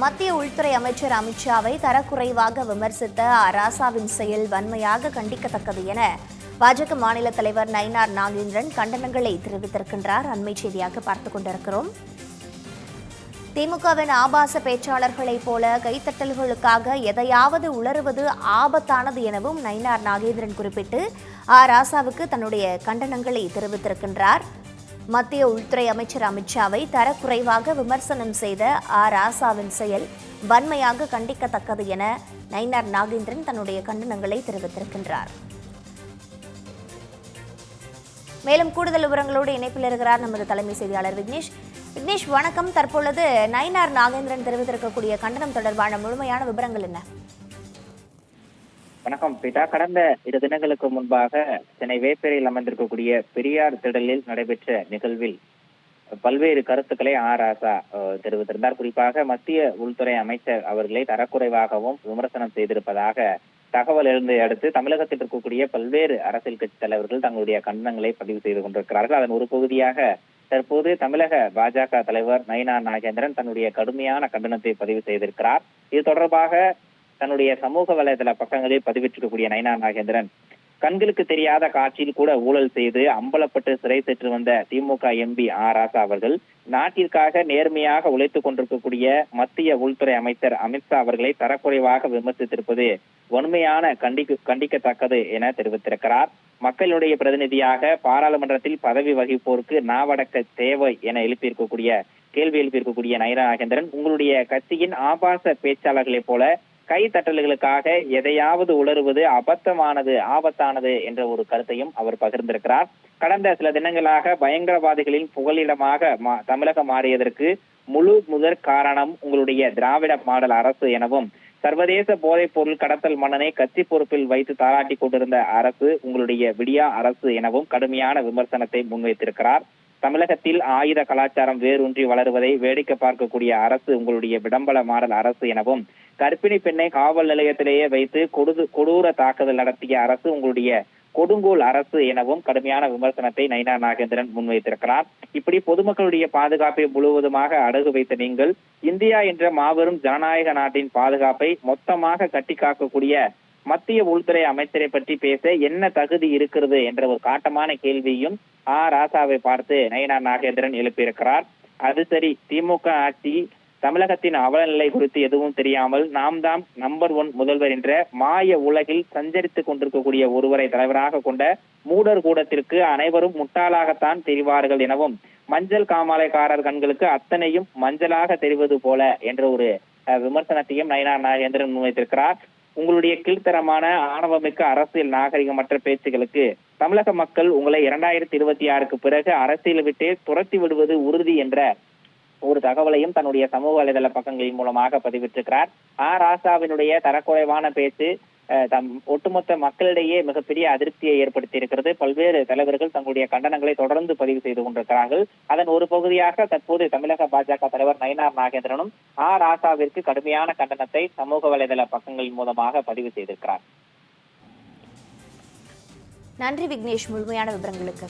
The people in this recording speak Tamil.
மத்திய உள்துறை அமைச்சர் அமித்ஷாவை தரக்குறைவாக விமர்சித்த ராசாவின் செயல் வன்மையாக கண்டிக்கத்தக்கது என பாஜக மாநில தலைவர் நயினார் நாகேந்திரன் கண்டனங்களை தெரிவித்திருக்கின்றார். அண்மை செய்தியாக பார்த்துக் கொண்டிருக்கிறோம். திமுகவின் ஆபாச பேச்சாளர்களைப் போல கைத்தட்டல்களுக்காக எதையாவது உளறுவது ஆபத்தானது எனவும் நயினார் நாகேந்திரன் குறிப்பிட்டு ராசாவுக்கு தன்னுடைய கண்டனங்களை தெரிவித்திருக்கின்றார். மத்திய உள்துறை அமைச்சர் அமித்ஷாவை தரக்குறைவாக விமர்சனம் செய்த ராசாவின் செயல் வன்மையாக கண்டிக்கத்தக்கது என நயினார் நாகேந்திரன் தன்னுடைய கண்டனங்களை தெரிவித்திருக்கின்றார். மேலும் கூடுதல் விவரங்களோடு இணைப்பில் இருக்கிறார் நமது தலைமை செய்தியாளர் விக்னேஷ். விக்னேஷ் வணக்கம். தற்பொழுது நயினார் நாகேந்திரன் தெரிவித்திருக்கக்கூடிய கண்டனம் தொடர்பான முழுமையான விவரங்கள் என்ன? வணக்கம் பீட்டா. கடந்த 2 தினங்களுக்கு முன்பாக சென்னை வேப்பேரியில் அமைந்திருக்கக்கூடிய பெரியார் திடலில் நடைபெற்ற நிகழ்வில் பல்வேறு கருத்துக்களை ராசா தெரிவித்திருந்தார். குறிப்பாக மத்திய உள்துறை அமைச்சர் அவர்களை தரக்குறைவாகவும் விமர்சனம் செய்திருப்பதாக தகவல் எழுந்ததை அடுத்து தமிழகத்தில் இருக்கக்கூடிய பல்வேறு அரசியல் கட்சி தலைவர்கள் தங்களுடைய கண்டனங்களை பதிவு செய்து கொண்டிருக்கிறார்கள். அதன் ஒரு பகுதியாக தற்போது தமிழக பாஜக தலைவர் நயினார் நாகேந்திரன் தன்னுடைய கடுமையான கண்டனத்தை பதிவு செய்திருக்கிறார். இது தொடர்பாக தன்னுடைய சமூக வலைதள பக்கங்களில் பதிவிட்டிருக்கக்கூடிய நயினார் நாகேந்திரன், கண்களுக்கு தெரியாத காட்சியில் கூட ஊழல் செய்து அம்பலப்பட்டு சிறை சென்று வந்த திமுக எம்பி ராசா அவர்கள் நாட்டிற்காக நேர்மையாக உழைத்துக் கொண்டிருக்கக்கூடிய மத்திய உள்துறை அமைச்சர் அமித்ஷா அவர்களை தரக்குறைவாக விமர்சித்திருப்பது வன்மையான கண்டிக்கத்தக்கது என தெரிவித்திருக்கிறார். மக்களுடைய பிரதிநிதியாக பாராளுமன்றத்தில் பதவி வகிப்போருக்கு நாவடக்க தேவை என கேள்வி எழுப்பியிருக்கக்கூடிய நயினார் நாகேந்திரன், உங்களுடைய கட்சியின் ஆபாச பேச்சாளர்களைப் போல கைத்தட்டல்களுக்காக எதையாவது உளறுவது ஆபத்தானது என்ற ஒரு கருத்தையும் அவர் பகிர்ந்திருக்கிறார். கடந்த சில தினங்களாக பயங்கரவாதிகளின் புகலிடமாக தமிழகம் மாறியதற்கு முழு முதற் காரணம் உங்களுடைய திராவிட மாடல் அரசு எனவும், சர்வதேச போதைப் பொருள் கடத்தல் மன்னனை கட்சி பொறுப்பில் வைத்து தாளாட்டி கொண்டிருந்த அரசு உங்களுடைய விடியா அரசு எனவும் கடுமையான விமர்சனத்தை முன்வைத்திருக்கிறார். தமிழகத்தில் ஆயுத கலாச்சாரம் வேரூன்றி வளருவதை வேடிக்கை பார்க்கக்கூடிய அரசு உங்களுடைய விடம்பல மாடல் அரசு எனவும், கர்ப்பிணி பெண்ணை காவல் நிலையத்திலேயே வைத்து கொடூர தாக்குதல் நடத்திய அரசு உங்களுடைய கொடுங்கோல் அரசு எனவும் கடுமையான விமர்சனத்தை நயினார் நாகேந்திரன் முன்வைத்திருக்கிறார். இப்படி பொதுமக்களுடைய பாதுகாப்பை முழுவதுமாக அடகு வைத்த நீங்கள் இந்தியா என்ற மாபெரும் ஜனநாயக நாட்டின் பாதுகாப்பை மொத்தமாக கட்டி காக்கக்கூடிய மத்திய உள்துறை அமைச்சரை பற்றி பேச என்ன தகுதி இருக்கிறது என்ற ஒரு காட்டமான கேள்வியும் ராசாவை பார்த்து நயினார் நாகேந்திரன் எழுப்பியிருக்கிறார். அது சரி, திமுக ஆட்சி தமிழகத்தின் அவலநிலை குறித்து எதுவும் தெரியாமல் நாம் தான் நம்பர் 1 முதல்வர் என்ற மாய உலகில் சஞ்சரித்துக் கொண்டிருக்கக்கூடிய ஒருவரை தலைவராக கொண்ட மூடர் கூடத்திற்கு அனைவரும் முட்டாளாகத்தான் தெரிவார்கள் எனவும், மஞ்சள் காமாலைக்காரர் கண்களுக்கு அத்தனையும் மஞ்சளாக தெரிவது போல என்ற ஒரு விமர்சனத்தையும் நயினார் நாகேந்திரன் முன்வைத்திருக்கிறார். உங்களுடைய கீழ்த்தரமான ஆணவமிக்க அரசியல் நாகரிகமற்ற பேச்சுகளுக்கு தமிழக மக்கள் உங்களை 2026க்கு பிறகு அரசியல் விட்டு துரத்தி விடுவது உறுதி என்ற ஒரு தகவலையும் தன்னுடைய சமூக வலைதள பக்கங்களின் மூலமாக பதிவிட்டிருக்கிறார். ராசாவினுடைய தரக்குறைவான பேச்சு ஒட்டுமொத்த மக்களிடையே மிகப்பெரிய அதிருப்தியை ஏற்படுத்தி இருக்கிறது. பல்வேறு தலைவர்கள் தங்களுடைய கண்டனங்களை தொடர்ந்து பதிவு செய்து கொண்டிருக்கிறார்கள். அதன் ஒரு பகுதியாக தற்போது தமிழக பாஜக தலைவர் நயினார் நாகேந்திரனும் ராசாவிற்கு கடுமையான கண்டனத்தை சமூக வலைதள பக்கங்களின் மூலமாக பதிவு செய்திருக்கிறார். நன்றி விக்னேஷ், முழுமையான விவரங்களுக்கு.